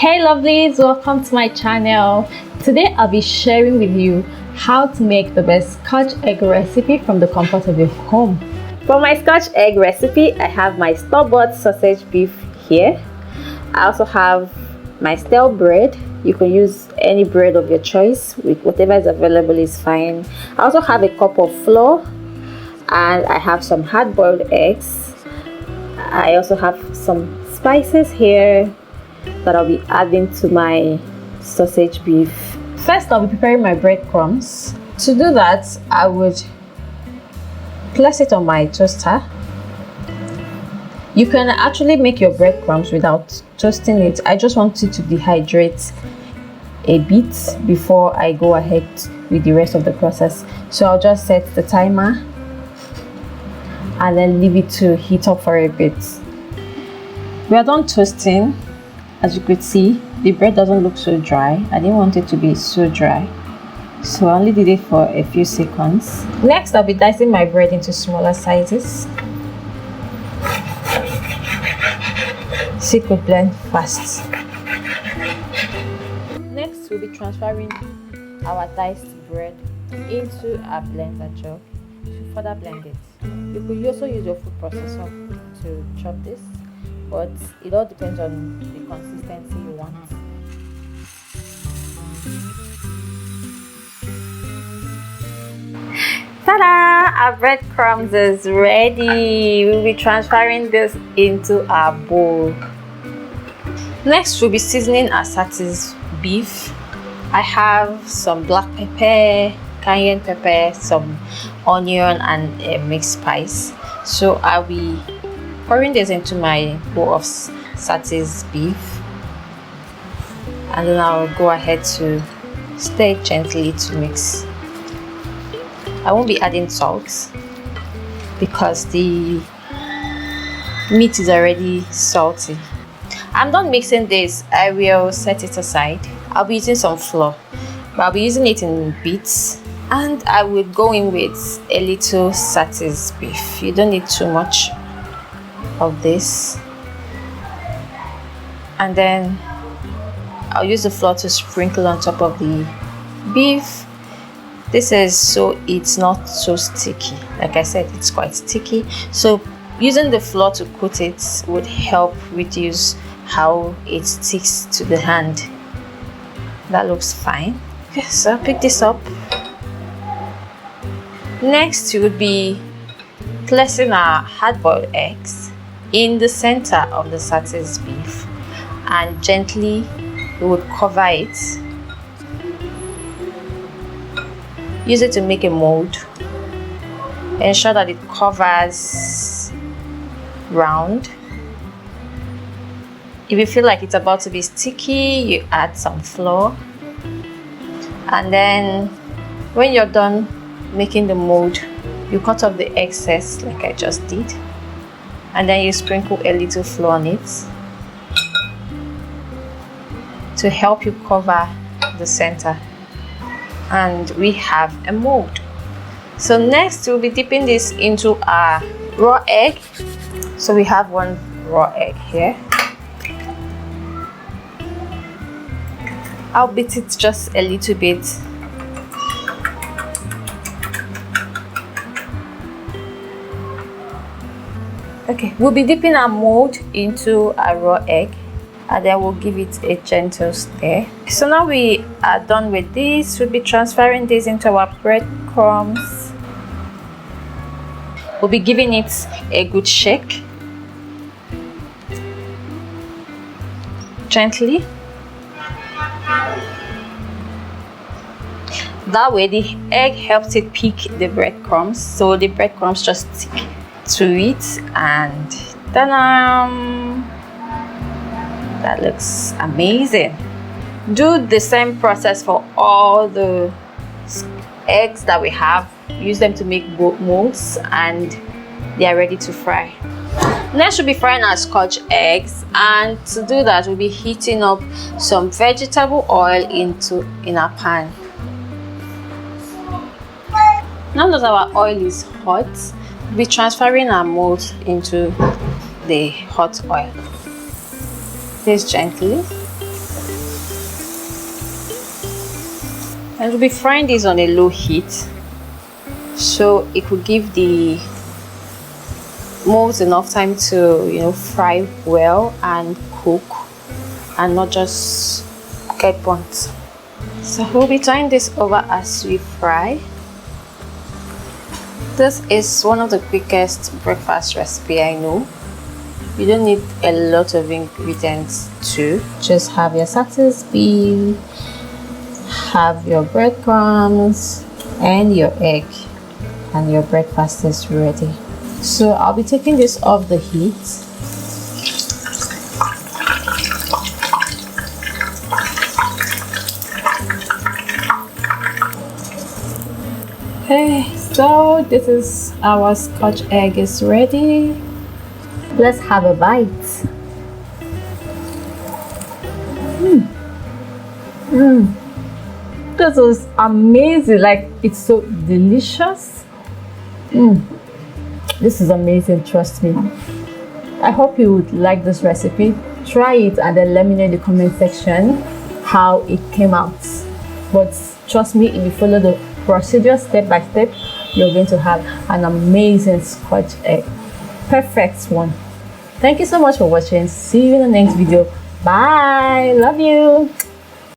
Hey lovelies, welcome to my channel. Today I'll be sharing with you how to make the best Scotch egg recipe from the comfort of your home. For my Scotch egg recipe, I have my store-bought sausage beef here. I also have my stale bread. You can use any bread of your choice, with whatever is available is fine. I also have a cup of flour, and I have some hard-boiled eggs. I also have some spices here that I'll be adding to my sausage beef. First, I'll be preparing my breadcrumbs. To do that, I would place it on my toaster. You can actually make your breadcrumbs without toasting it. I just want it to dehydrate a bit before I go ahead with the rest of the process. So I'll just set the timer and then leave it to heat up for a bit. We are done toasting. As you could see, the bread doesn't look so dry. I didn't want it to be so dry, so I only did it for a few seconds. Next, I'll be dicing my bread into smaller sizes so it could blend fast. Next, we'll be transferring our diced bread into a blender jug to further blend it. You could also use your food processor to chop this, but it all depends on the consistency you want. Ta-da! Our breadcrumbs is ready. We'll be transferring this into our bowl. Next, we'll be seasoning our Satis beef. I have some black pepper, cayenne pepper, some onion, and a mixed spice. So I'll be pouring this into my bowl of Satis beef, and then I'll go ahead to stir it gently to mix. I won't be adding salt because the meat is already salty. I'm done mixing this. I will set it aside. I'll be using some flour, but I'll be using it in bits, and I will go in with a little Satis beef. You don't need too much of this, and then I'll use the flour to sprinkle on top of the beef. This is so it's not so sticky. Like I said, it's quite sticky, so using the flour to coat it would help reduce how it sticks to the hand. That looks fine. Okay, so I'll pick this up. Next, you would be placing our hard-boiled eggs in the center of the Satis beef, and gently we would cover it. Use it to make a mold. Ensure that it covers round. If you feel like it's about to be sticky, you add some flour, and then when you're done making the mold, you cut off the excess like I just did, and then you sprinkle a little flour on it to help you cover the center, and we have a mold. So next, we'll be dipping this into our raw egg. So we have one raw egg here. I'll beat it just a little bit. Okay, we'll be dipping our mold into a raw egg, and then we'll give it a gentle stir. So now we are done with this. We'll be transferring this into our breadcrumbs. We'll be giving it a good shake, gently. That way the egg helps it pick the breadcrumbs, so the breadcrumbs just stick to it, and ta-da! That looks amazing. Do the same process for all the eggs that we have. Use them to make molds, and they are ready to fry. Next, we'll be frying our Scotch eggs, and to do that, we'll be heating up some vegetable oil in our pan. Now that our oil is hot, we'll be transferring our molds into the hot oil. This gently. And we'll be frying this on a low heat, so it will give the molds enough time to fry well and cook and not just get burnt. So we'll be turning this over as we fry. This is one of the quickest breakfast recipe I know. You don't need a lot of ingredients to just have your Satis bean, have your breadcrumbs and your egg, and your breakfast is ready. So I'll be taking this off the heat. Okay, so this is our Scotch egg is ready. Let's have a bite. This was amazing. Like, it's so delicious. This is amazing, trust me. I hope you would like this recipe. Try it and then let me know in the comment section how it came out. But trust me, if you follow the procedure step by step, you're going to have an amazing Scotch egg. Perfect one. Thank you so much for watching. See you in the next video. Bye. Love you.